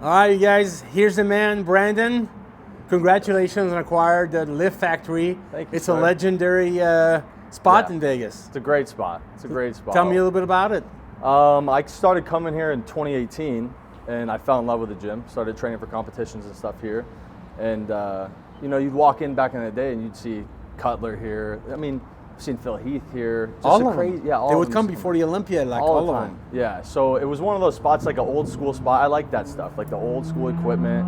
All right, you guys, here's the man, Brandon. Congratulations on acquiring the Lift Factory. Thank you, It's sir. a legendary spot in Vegas. It's a great spot. It's a great spot. Tell me a little bit about it. I started coming here in 2018, and I fell in love with the gym. Started training for competitions and stuff here. And, you know, you'd walk in back in the day and you'd see Cutler here. I mean, I've seen Phil Heath here. Just All a of crazy, them. yeah, all They of would them. come before the Olympia, like all all the of time. them. Yeah, so it was one of those spots, like an old school spot. I like that stuff, like the old school equipment.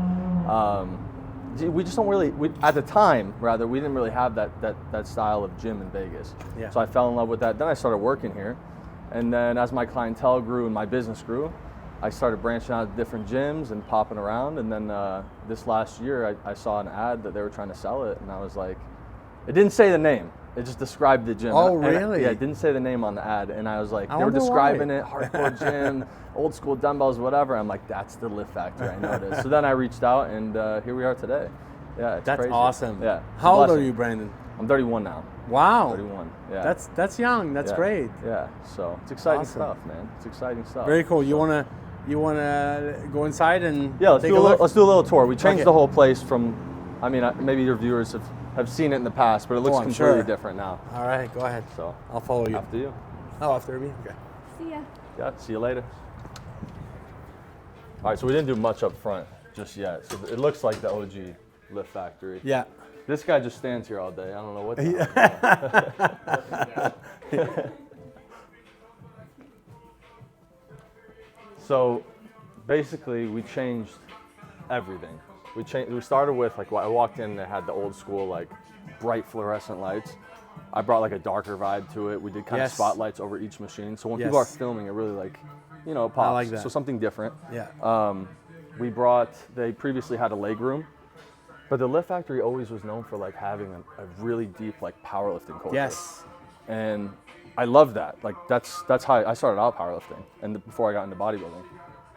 We just don't really, at the time, rather, we didn't really have that style of gym in Vegas. Yeah. So I fell in love with that. Then I started working here. And then as my clientele grew and my business grew, I started branching out to different gyms and popping around. And then this last year, I saw an ad that they were trying to sell it. And I was like, it didn't say the name. It just described the gym. Oh, And really? yeah, it didn't say the name on the ad. And I was like, I they were wonder describing why. it, hardcore gym, old school dumbbells, whatever. I'm like, that's the Lift Factory. I know it is. So then I reached out, and here we are today. Yeah, it's That's crazy. awesome. Yeah. How old are Blessing. you, Brandon? I'm 31 now. Wow. 31. Yeah. That's young. That's Yeah. great. Yeah. So it's exciting Awesome. stuff, man. It's exciting stuff. Very cool. You wanna go inside and Yeah. Let's take do a look? let's do a little tour. We changed Okay. the whole place from. I mean, maybe your viewers have seen it in the past, but it looks I'm completely sure. different now. All right, go ahead. So I'll follow you. after you. Oh, after me. Okay. See ya. Yeah. See you later. All right. So we didn't do much up front just yet. So it looks like the OG Lift Factory. Yeah. This guy just stands here all day. I don't know what. The hell. So basically, we changed everything. We started with like, I walked in and it had the old school like bright fluorescent lights. I brought like a darker vibe to it. We did kind of Yes. spotlights over each machine. So when people are Yes. filming, it really like, you know, it pops. like that. So something different. Yeah. They previously had a leg room, but the Lift Factory always was known for like having a really deep like powerlifting culture. Yes. And I love that. Like that's how I started out powerlifting, and before I got into bodybuilding.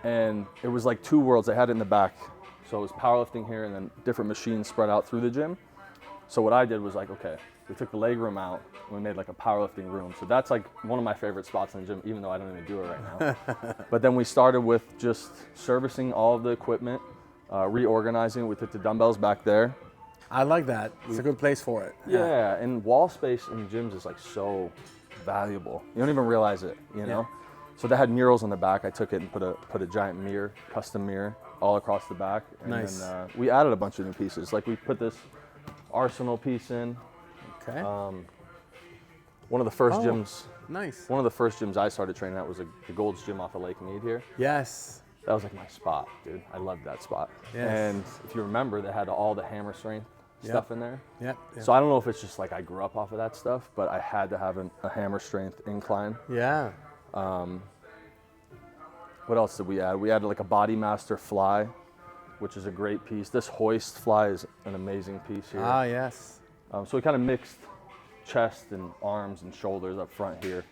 And it was like two worlds. They had it in the back, so it was powerlifting here, and then different machines spread out through the gym. So what I did was like, okay, we took the leg room out, and we made like a powerlifting room. So that's like one of my favorite spots in the gym, even though I don't even do it right now. But then we started with just servicing all of the equipment, reorganizing. We took the dumbbells back there. I like that. It's a good place for it. Yeah, and wall space in gyms is like so valuable. You don't even realize it, you know? So they had murals on the back. I took it and put a giant mirror, custom mirror, all across the back. And Nice. then we added a bunch of new pieces. Like we put this Arsenal piece in. Okay. One of the first Oh. gyms. Nice. One of the first gyms I started training at was the Gold's Gym off of Lake Mead here. Yes. That was like my spot, dude. I loved that spot. Yes. And if you remember, they had all the hammer strength stuff in there. Yeah. So I don't know if it's just like I grew up off of that stuff, but I had to have a hammer strength incline. Yeah. What else did we add? We added like a Body Master fly, which is a great piece. This hoist fly is an amazing piece here. Ah, yes. So we kind of mixed chest and arms and shoulders up front here.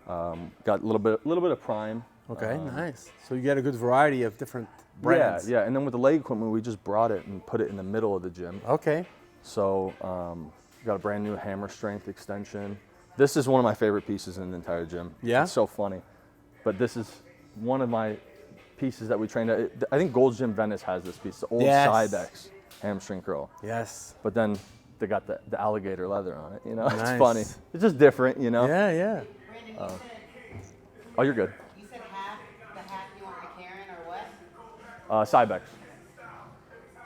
Got a little bit of prime. Okay, nice. So you get a good variety of different brands. Yeah. And then with the leg equipment, we just brought it and put it in the middle of the gym. Okay. So got a brand new hammer strength extension. This is one of my favorite pieces in the entire gym. Yeah? It's so funny. But this is one of my pieces that we trained at. I think Gold's Gym Venice has this piece, the old Yes. Cybex hamstring curl. Yes. But then they got the alligator leather on it, you know? Nice. It's funny. It's just different, you know? Yeah, yeah. Brandon, you Oh, you're good. said the half you want McCarran or what? Cybex.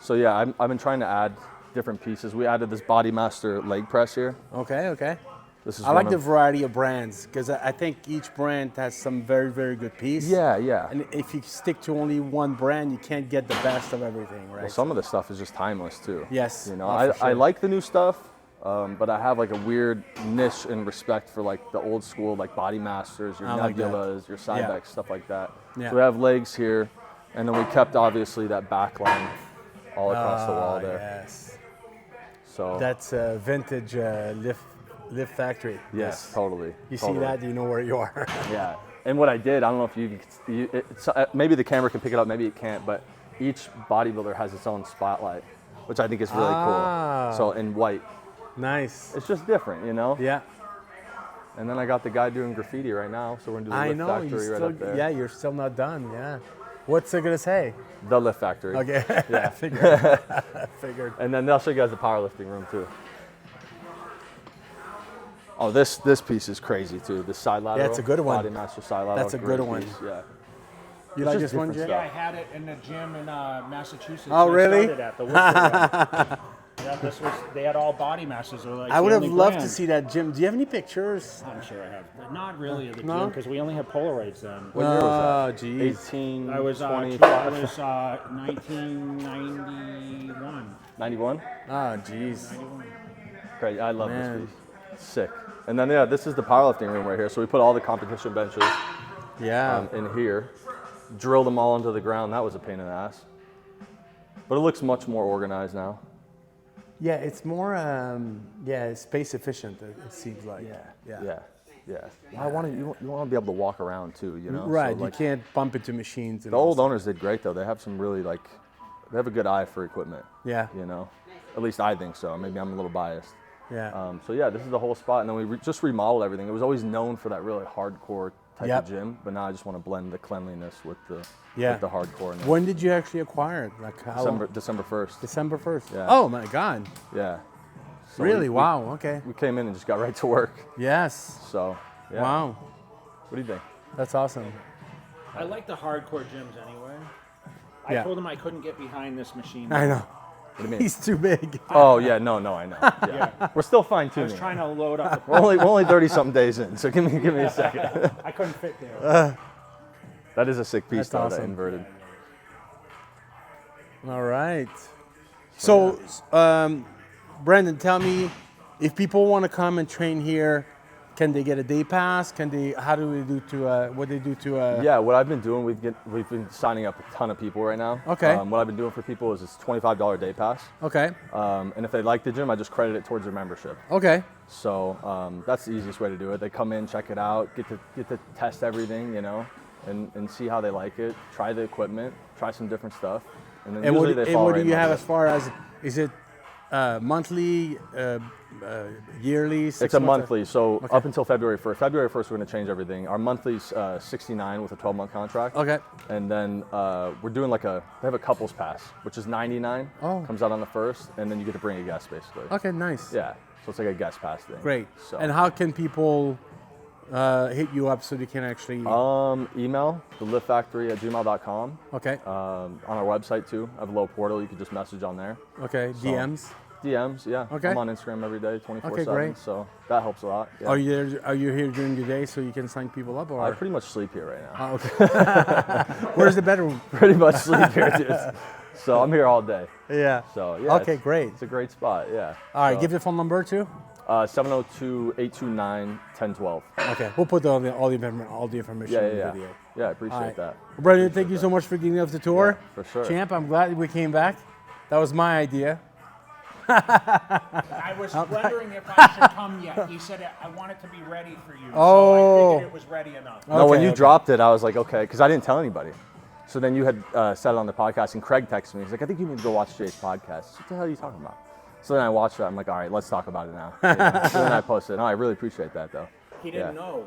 So yeah, I've been trying to add different pieces. We added this Body Master leg press here. Okay, okay. This is I like one the of- variety of brands because I think each brand has some very, very good piece. Yeah, yeah. And if you stick to only one brand, you can't get the best of everything, right? Well, some of the stuff is just timeless too. Yes. You know, Oh, for I sure. like the new stuff, but I have like a weird niche and respect for like the old school, like Body Masters, your I like that. Nebulas, your Cybex, stuff like that. Yeah. So we have legs here, and then we kept obviously that back line all across the wall there. Yes. So That's a vintage lift factory. yes, totally. You totally. see that, you know where you are. Yeah. And what I did, I don't know if maybe the camera can pick it up, maybe it can't, but each bodybuilder has its own spotlight, which I think is really Ah. cool. So in white, Nice. it's just different, you know. Yeah. And then I got the guy doing graffiti right now, so we're gonna do the I Lift know. Factory You right still, up there. yeah, you're still not done. Yeah. What's it gonna say? The Lift Factory. Okay. Yeah. Figured. And then they'll show you guys the powerlifting room too. Oh, this piece is crazy too. The side lateral. Yeah, it's a good one. Body Master side lateral. That's a good great one. piece, yeah. You It's like just this one, different Jay? stuff. Yeah, I had it in the gym in Massachusetts. Oh, I really? started at the Worcester one. Yeah, they had all body masses. They were like I would the have only loved to brand. see that gym. Do you have any pictures? I'm sure I have. But not really at the No? gym because we only had Polaroids then. What year was Oh, that? geez. 18, I was 25, 1991. 91? Oh, jeez. Great, I love Man. this piece. Sick. And then yeah, this is the powerlifting room right here. So we put all the competition benches Yeah. in here, drill them all into the ground. That was a pain in the ass. But it looks much more organized now. Yeah, it's more, space efficient, it seems like. Yeah. I want you want to be able to walk around too, you know? Right, So, like, you can't bump into machines. And the all old stuff. owners did great though. They have some really they have a good eye for equipment. Yeah, You know, at least I think so. Maybe I'm a little biased. yeah. So yeah, this is the whole spot, and then we just remodeled everything. It was always known for that really hardcore type Yep. of gym, but now I just want to blend the cleanliness with the Yeah. with the hardcore. When did you actually acquire it? Like how long? December 1st. December 1st? Yeah. Oh my God. Yeah. So Really? we- Wow, okay. We came in and just got right to work. Yes. So yeah. Wow, What do you think? that's awesome. I like the hardcore gyms anyway. I Yeah. told them I couldn't get behind this machine. I know. What do you mean? He's too big. Oh yeah, no, I know. Yeah. We're still fine I tuning. was trying to load up. We're only 30-something days in, so give me a second. I couldn't fit there. That is a sick piece That's though, that awesome. inverted. All right. So, Brandon, tell me, if people want to come and train here, can they get a day pass? How do we do to, what they do to, Yeah, what I've been doing, we've been signing up a ton of people right now. Okay. What I've been doing for people is this $25 day pass. okay, And if they like the gym, I just credit it towards their membership. okay, So that's the easiest way to do it. They come in, check it out, get to test everything, you know, and see how they like it. Try the equipment, try some different stuff, and then usually they follow what do right you in have line. as far as, is it monthly, yearly? It's a monthly, so Okay. up until February 1st. February 1st, we're going to change everything. Our monthly's 69 with a 12-month contract. Okay, And then we're doing they have a couples pass, which is 99. Oh. Comes out on the 1st, and then you get to bring a guest basically. okay, nice. Yeah, so it's like a guest pass thing. Great. So. And how can people hit you up so they can actually, Email, theliftfactory@gmail.com. okay, On our website too. I have a little portal. You can just message on there. okay, so- DMs? DMs, yeah. Okay. I'm on Instagram every day, 24/7. great. So that helps a lot. Yeah. Are you here during the day so you can sign people up, or? I pretty much sleep here right now. Oh, okay. Where's the bedroom? Pretty much sleep here, dude. So I'm here all day. Yeah. So yeah. Okay, great. It's a great spot. Yeah. All right, So, give the phone number too. 702-829-1012. Okay, we'll put all the information Yeah, in the yeah. video. Yeah, I appreciate All right. that. Brandon, thank you so much for giving us the tour. Yeah, for sure. Champ, I'm glad we came back. That was my idea. I was wondering if I should come yet. You said I want it to be ready for you. So Oh. I figured it was ready enough. No, when Okay, you okay. dropped it, I was like, okay, because I didn't tell anybody. So then you had said it on the podcast, and Craig texted me. He's like, I think you need to go watch Jay's podcast. What the hell are you talking about? So then I watched it. I'm like, all right, let's talk about it now. You know? So then I posted. No, I really appreciate that, though. He didn't Yeah. know.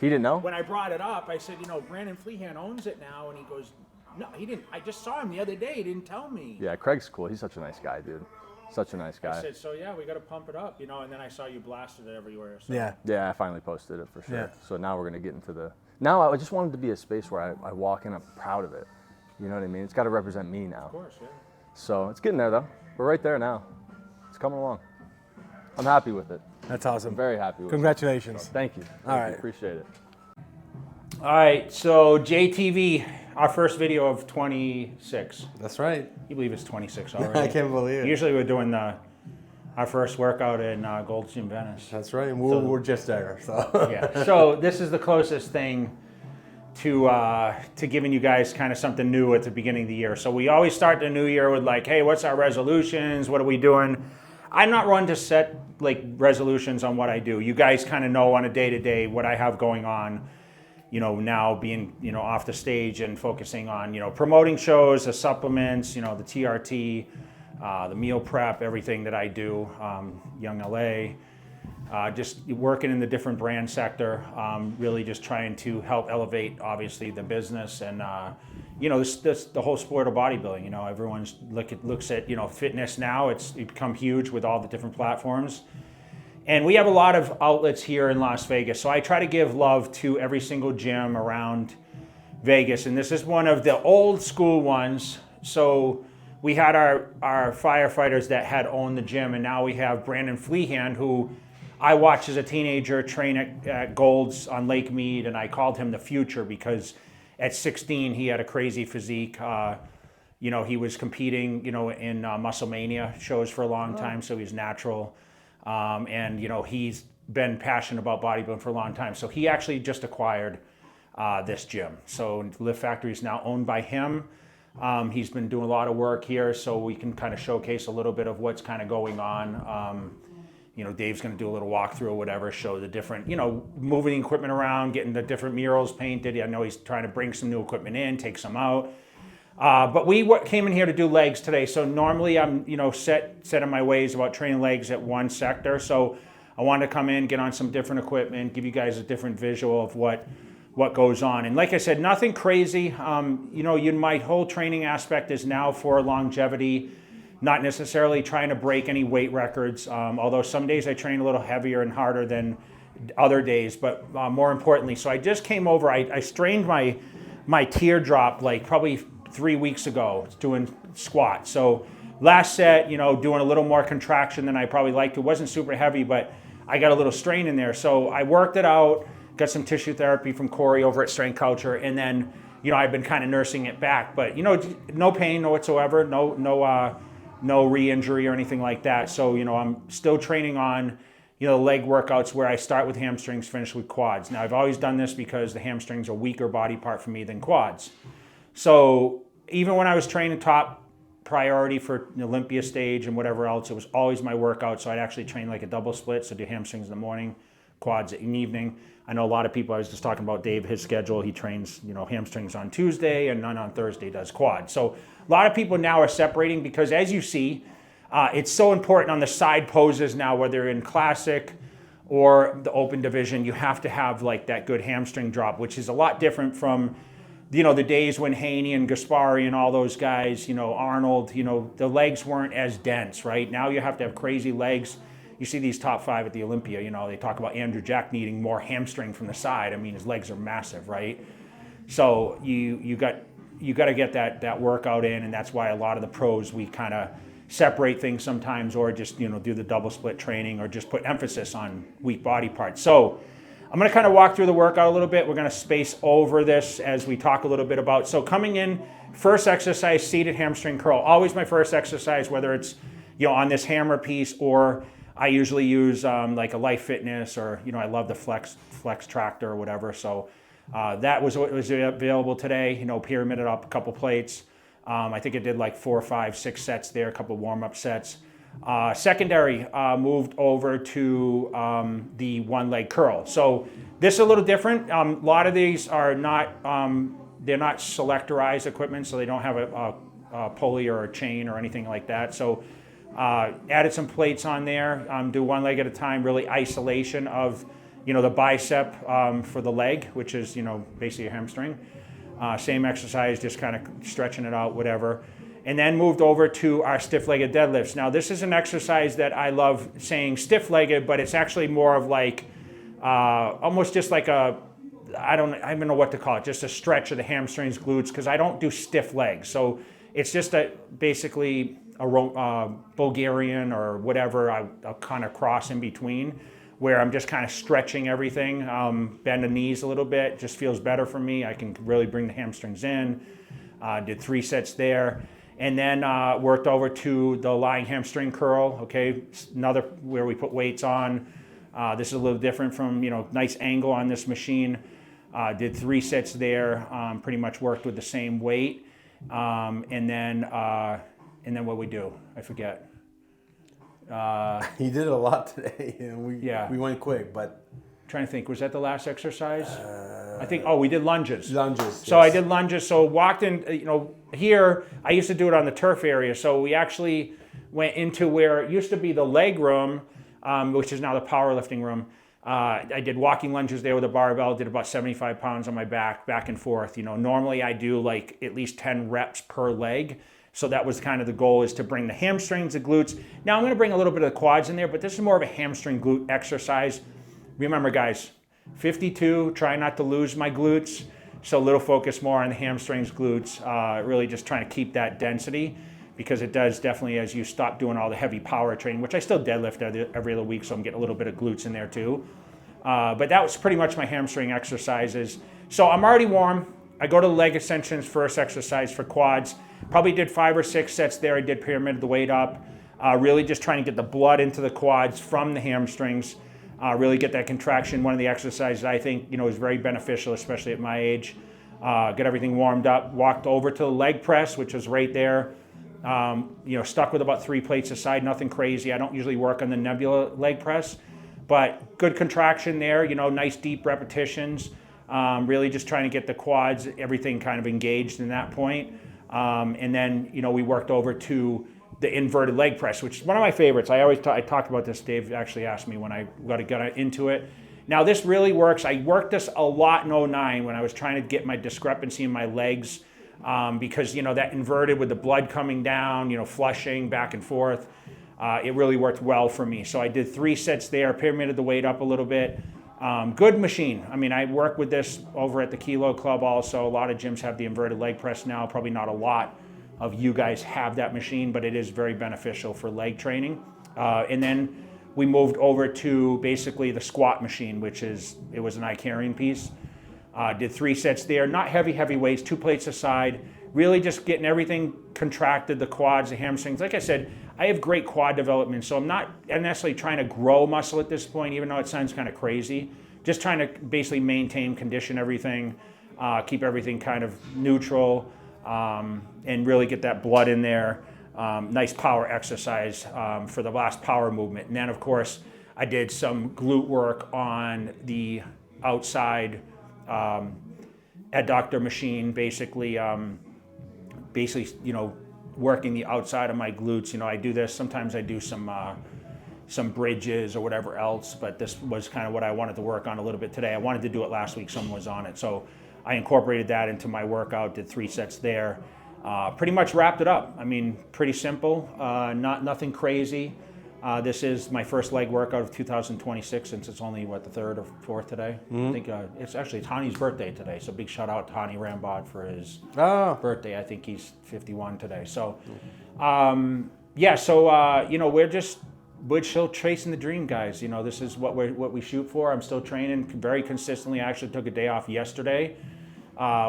He didn't know? When I brought it up, I said, Brandon Flehan owns it now, and he goes, no, he didn't. I just saw him the other day. He didn't tell me. Yeah, Craig's cool. He's such a nice guy, dude. Such a nice I guy. said, so yeah, we got to pump it up, and then I saw you blasted it everywhere. So. Yeah. Yeah, I finally posted it for sure. Yeah. So now we're going to get into the... Now I just wanted to be a space where I walk in, I'm proud of it. You know what I mean? It's got to represent me now. Of course, yeah. So it's getting there, though. We're right there now. It's coming along. I'm happy with it. That's awesome. I'm very happy with it. Congratulations. Thank you. All Thank right. you. Appreciate it. All right, so JTV, our first video of 26. That's right. You believe it's 26 already? I can't believe it. Usually we're doing our first workout in Gold's Gym Venice. That's right. And we're just there. So. Yeah. So this is the closest thing to giving you guys kind of something new at the beginning of the year. So we always start the new year with like, hey, what's our resolutions? What are we doing? I'm not one to set like resolutions on what I do. You guys kind of know on a day-to-day what I have going on. Now being, off the stage and focusing on, promoting shows, the supplements, the TRT, the meal prep, everything that I do, Young LA, just working in the different brand sector, really just trying to help elevate, obviously, the business and, this the whole sport of bodybuilding. Everyone's looks at fitness now. It's become huge with all the different platforms. And we have a lot of outlets here in Las Vegas. So I try to give love to every single gym around Vegas. And this is one of the old school ones. So we had our firefighters that had owned the gym. And now we have Brandon Fleehand, who I watched as a teenager train at Gold's on Lake Mead. And I called him the future because at 16, he had a crazy physique. He was competing, in Musclemania shows for a long time. So he's natural. And he's been passionate about bodybuilding for a long time. So he actually just acquired this gym. So Lift Factory is now owned by him. He's been doing a lot of work here, so we can kind of showcase a little bit of what's kind of going on. Dave's going to do a little walkthrough or whatever, show the different, moving equipment around, getting the different murals painted. I know he's trying to bring some new equipment in, take some out. But we came in here to do legs today. So normally I'm, set in my ways about training legs at one sector. So I wanted to come in, get on some different equipment, give you guys a different visual of what goes on. And like I said, nothing crazy. My whole training aspect is now for longevity, not necessarily trying to break any weight records. Although some days I train a little heavier and harder than other days, but more importantly, so I just came over, I strained my teardrop like probably 3 weeks ago doing squats. So last set, doing a little more contraction than I probably liked. It wasn't super heavy, but I got a little strain in there. So I worked it out, got some tissue therapy from Corey over at Strength Culture, and then, I've been kind of nursing it back. But, no pain whatsoever, no re-injury or anything like that. So, I'm still training on, leg workouts where I start with hamstrings, finish with quads. Now, I've always done this because the hamstrings are a weaker body part for me than quads. So even when I was training top priority for the Olympia stage and whatever else, it was always my workout. So I'd actually train like a double split. So do hamstrings in the morning, quads in the evening. I know a lot of people, I was just talking about Dave, his schedule, he trains, hamstrings on Tuesday and none on Thursday, does quads. So a lot of people now are separating because as you see, it's so important on the side poses now, whether in classic or the open division, you have to have like that good hamstring drop, which is a lot different from the days when Haney and Gaspari and all those guys, Arnold, the legs weren't as dense, right? Now you have to have crazy legs. You see these top 5 at the Olympia, they talk about Andrew Jack needing more hamstring from the side. I mean, his legs are massive, right? So you got to get that workout in, and that's why a lot of the pros, we kind of separate things sometimes, or just, do the double split training, or just put emphasis on weak body parts. So I'm going to kind of walk through the workout a little bit. We're going to space over this as we talk a little bit about. So coming in, first exercise, seated hamstring curl. Always my first exercise, whether it's, on this hammer piece, or I usually use like a Life Fitness, or, I love the Flex Tractor or whatever. So that was what was available today. Pyramided up a couple plates. I think I did like 4, 5, 6 sets there, a couple warm-up sets. Secondary moved over to the one leg curl. So this is a little different. A lot of these are not, they're not selectorized equipment, so they don't have a pulley or a chain or anything like that. So added some plates on there, do one leg at a time, really isolation of, the bicep for the leg, which is, basically a hamstring. Same exercise, just kind of stretching it out, whatever. And then moved over to our stiff-legged deadlifts. Now, this is an exercise that I love saying stiff-legged, but it's actually more of like, almost just like I don't even know what to call it, just a stretch of the hamstrings, glutes, because I don't do stiff legs. So it's just basically a Bulgarian or whatever, I'll kind of cross in between, where I'm just kind of stretching everything, bend the knees a little bit, just feels better for me. I can really bring the hamstrings in. Did 3 sets there. And then worked over to the lying hamstring curl, okay? Another where we put weights on. This is a little different from, nice angle on this machine. Did 3 sets there, pretty much worked with the same weight. And then what we do, I forget. He did a lot today, and we went quick, but... Trying to think, was that the last exercise? I think, we did lunges. Lunges, So yes. I did lunges, so walked in, here, I used to do it on the turf area, so we actually went into where it used to be the leg room, which is now the powerlifting room. I did walking lunges there with a barbell, did about 75 pounds on my back and forth. Normally I do like at least 10 reps per leg. So that was kind of the goal, is to bring the hamstrings, the glutes. Now I'm going to bring a little bit of the quads in there, but this is more of a hamstring glute exercise. Remember guys, 52, try not to lose my glutes. So a little focus more on the hamstrings, glutes, really just trying to keep that density, because it does definitely, as you stop doing all the heavy power training, which I still deadlift every other week, so I'm getting a little bit of glutes in there too. But that was pretty much my hamstring exercises. So I'm already warm. I go to leg extensions first exercise for quads. Probably did 5 or 6 sets there. I did pyramid the weight up. Really just trying to get the blood into the quads from the hamstrings. Really get that contraction. One of the exercises I think is very beneficial, especially at my age. Get everything warmed up. Walked over to the leg press, which was right there. Stuck with about 3 plates a side, nothing crazy. I don't usually work on the nebula leg press, but good contraction there, nice deep repetitions. Really just trying to get the quads, everything kind of engaged in that point. And then, we worked over to the inverted leg press, which is one of my favorites. I talked about this, Dave actually asked me when I got into it. Now this really works. I worked this a lot in 09 when I was trying to get my discrepancy in my legs. Because that inverted with the blood coming down, flushing back and forth, it really worked well for me. So I did 3 sets there, pyramided the weight up a little bit. Good machine. I mean, I work with this over at the Kilo Club also. A lot of gyms have the inverted leg press now. Probably not a lot of you guys have that machine, but it is very beneficial for leg training. And then we moved over to basically the squat machine, it was an Icarian piece. Did 3 sets there, not heavy weights, 2 plates aside, really just getting everything contracted, the quads, the hamstrings. Like I said, I have great quad development, so I'm not necessarily trying to grow muscle at this point, even though it sounds kind of crazy. Just trying to basically maintain, condition everything, keep everything kind of neutral, and really get that blood in there. Nice power exercise for the last power movement. And then, of course, I did some glute work on the outside adductor machine, basically, working the outside of my glutes. I do this. Sometimes I do some bridges or whatever else, but this was kind of what I wanted to work on a little bit today. I wanted to do it last week. Someone was on it, so I incorporated that into my workout. Did 3 sets there. Pretty much wrapped it up. I mean, pretty simple. Nothing crazy. This is my first leg workout of 2026, since it's only, the 3rd or 4th today? I think it's actually Tani's birthday today, so big shout out to Tani Rambod for his birthday. I think he's 51 today. So, we're still chasing the dream, guys. This is what we shoot for. I'm still training very consistently. I actually took a day off yesterday,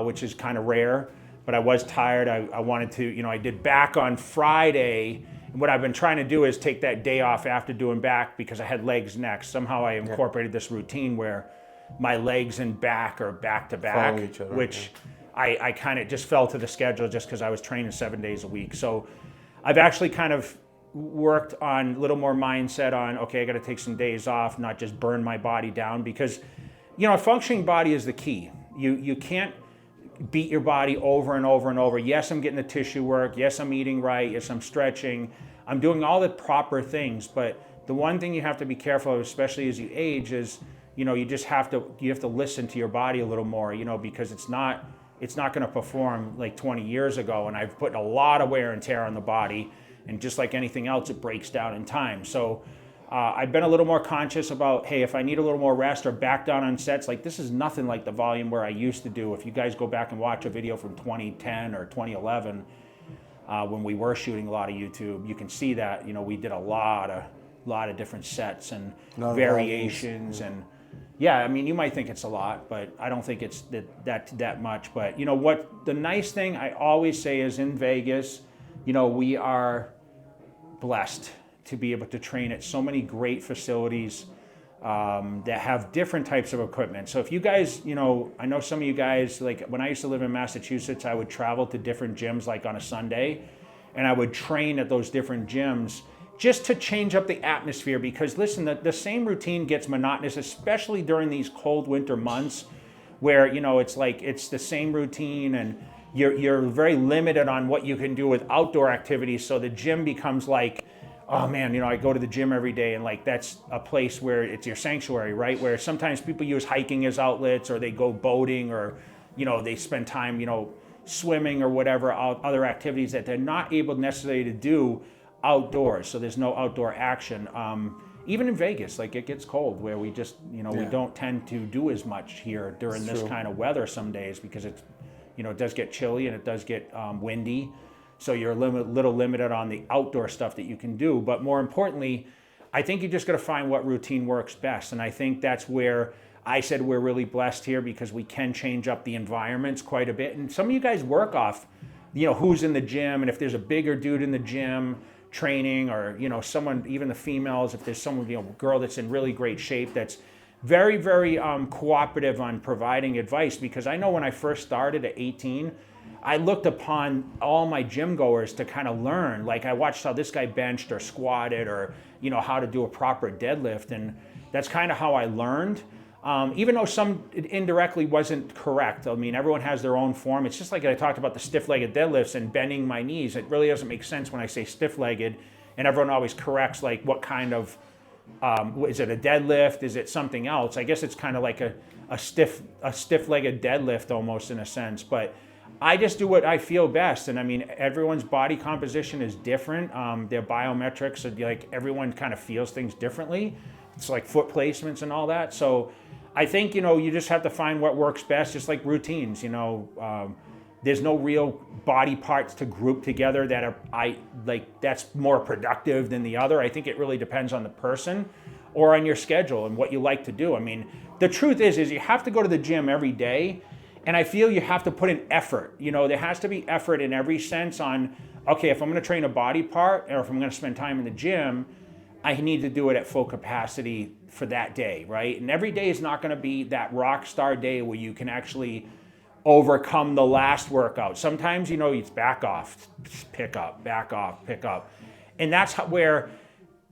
which is kind of rare, but I was tired. I wanted to, I did back on Friday. What I've been trying to do is take that day off after doing back, because I had legs next. Somehow I incorporated this routine where my legs and back are back to back, which I kind of just fell to the schedule just because I was training 7 days a week. So I've actually kind of worked on a little more mindset on, okay, I got to take some days off, not just burn my body down, because, a functioning body is the key. You can't beat your body over and over and over. Yes, I'm getting the tissue work. Yes, I'm eating right. Yes, I'm stretching. I'm doing all the proper things. But the one thing you have to be careful of, especially as you age, is, you have to listen to your body a little more, because it's not going to perform like 20 years ago. And I've put a lot of wear and tear on the body. And just like anything else, it breaks down in time. So I've been a little more conscious about, hey, if I need a little more rest or back down on sets, like this is nothing like the volume where I used to do. If you guys go back and watch a video from 2010 or 2011, when we were shooting a lot of YouTube, you can see that, we did a lot of different sets and variations. And yeah, I mean, you might think it's a lot, but I don't think it's that much. But what the nice thing I always say is, in Vegas, we are blessed to be able to train at so many great facilities that have different types of equipment. So if you guys, I know some of you guys, like when I used to live in Massachusetts, I would travel to different gyms like on a Sunday, and I would train at those different gyms just to change up the atmosphere, because listen, the same routine gets monotonous, especially during these cold winter months where, it's the same routine, and you're very limited on what you can do with outdoor activities. So the gym becomes like oh man, you know, I go to the gym every day, and like that's a place where it's your sanctuary, right? Where sometimes people use hiking as outlets, or they go boating, or, you know, they spend time, you know, swimming or whatever other activities that they're not able necessarily to do outdoors. So there's no outdoor action. Even in Vegas, like it gets cold, where we just, you know, we don't tend to do as much here during this kind of weather some days, because it's, you know, it does get chilly and it does get windy. So you're a little limited on the outdoor stuff that you can do. But more importantly, I think you just got to find what routine works best. And I think that's where I said we're really blessed here, because we can change up the environments quite a bit. And some of you guys work off, you know, who's in the gym, and if there's a bigger dude in the gym training, or, you know, someone, even the females, if there's someone, you know, girl that's in really great shape, that's very, very cooperative on providing advice. Because I know when I first started at 18, I looked upon all my gym goers to kind of learn. Like I watched how this guy benched or squatted, or, you know, how to do a proper deadlift. And that's kind of how I learned. Even though some indirectly wasn't correct. I mean, everyone has their own form. It's just like I talked about the stiff-legged deadlifts and bending my knees. It really doesn't make sense when I say stiff-legged, and everyone always corrects like what kind of, is it a deadlift? Is it something else? I guess it's kind of like a stiff-legged deadlift almost, in a sense. But I just do what I feel best. And I mean, everyone's body composition is different. Their biometrics are like, everyone kind of feels things differently. It's like foot placements and all that. So I think, you know, you just have to find what works best, just like routines, you know. There's no real body parts to group together that are, that's more productive than the other. I think it really depends on the person or on your schedule and what you like to do. I mean, the truth is you have to go to the gym every day, and I feel you have to put in effort. You know, there has to be effort in every sense on, okay, if I'm going to train a body part, or if I'm going to spend time in the gym, I need to do it at full capacity for that day, right? And every day is not going to be that rock star day where you can actually overcome the last workout. Sometimes, you know, it's back off, pick up, back off, pick up. And that's where,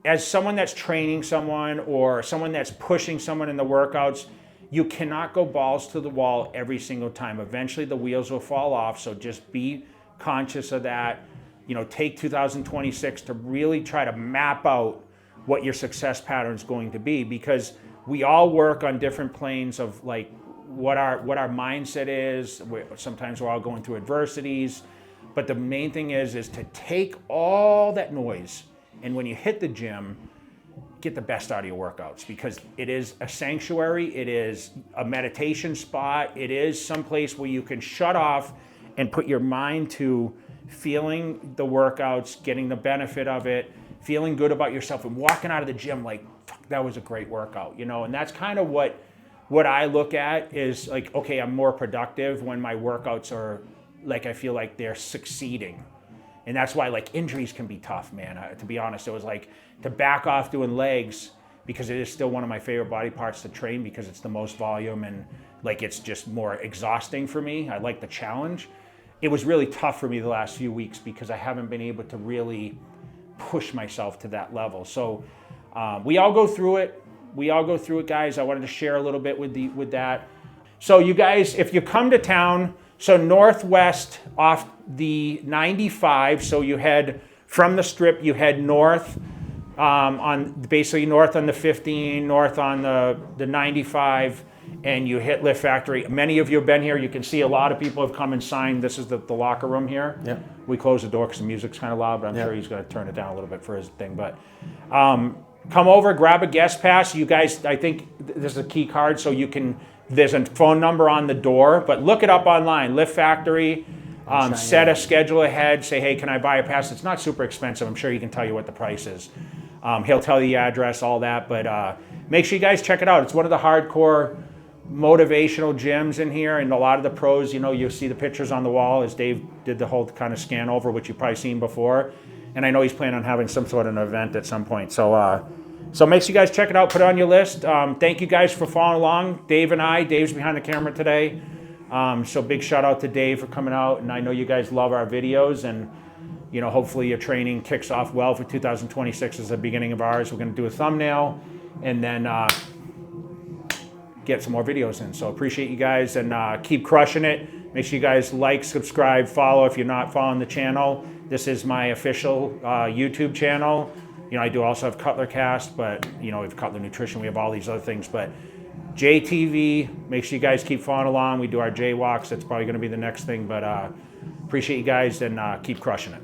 as someone that's training someone, or someone that's pushing someone in the workouts, you cannot go balls to the wall every single time. Eventually the wheels will fall off. So just be conscious of that. You know, take 2026 to really try to map out what your success pattern is going to be, because we all work on different planes of like what our mindset is. Sometimes we're all going through adversities, but the main thing is to take all that noise, and when you hit the gym, get the best out of your workouts, because it is a sanctuary, it is a meditation spot, it is someplace where you can shut off and put your mind to feeling the workouts, getting the benefit of it, feeling good about yourself, and walking out of the gym like, that was a great workout, you know. And that's kind of what I look at is like, okay, I'm more productive when my workouts are like, I feel like they're succeeding. And that's why like injuries can be tough, man. To be honest, it was like to back off doing legs, because it is still one of my favorite body parts to train, because it's the most volume, and like it's just more exhausting for me. I like the challenge. It was really tough for me the last few weeks, because I haven't been able to really push myself to that level. So we all go through it, guys. I wanted to share a little bit with that. So you guys, if you come to town, so northwest off the 95, so you head from the Strip, you head north, basically north on the 15, north on the 95, and you hit Lift Factory. Many of you have been here. You can see a lot of people have come and signed. This is the locker room here. Yeah. We closed the door because the music's kind of loud, but I'm sure he's going to turn it down a little bit for his thing. But come over, grab a guest pass. You guys, I think this is a key card, so you can, there's a phone number on the door, but look it up online, Lift Factory. Set a schedule ahead. Say, hey, can I buy a pass? It's not super expensive. I'm sure he can tell you what the price is. He'll tell you the address, all that. But make sure you guys check it out. It's one of the hardcore motivational gyms in here, and a lot of the pros, you know, you see the pictures on the wall as Dave did the whole kind of scan over, which you've probably seen before. And I know he's planning on having some sort of an event at some point. So make sure you guys check it out. Put it on your list. Thank you guys for following along. Dave's behind the camera today. So big shout out to Dave for coming out. And I know you guys love our videos, and you know, hopefully your training kicks off well for 2026 as the beginning of ours. We're going to do a thumbnail and then get some more videos in. So appreciate you guys, and keep crushing it. Make sure you guys like, subscribe, follow if you're not following the channel. This is my official YouTube channel. You know, I do also have Cutler Cast, but you know, we have Cutler Nutrition. We have all these other things, but JTV, make sure you guys keep following along. We do our J walks. That's probably going to be the next thing, but appreciate you guys and keep crushing it.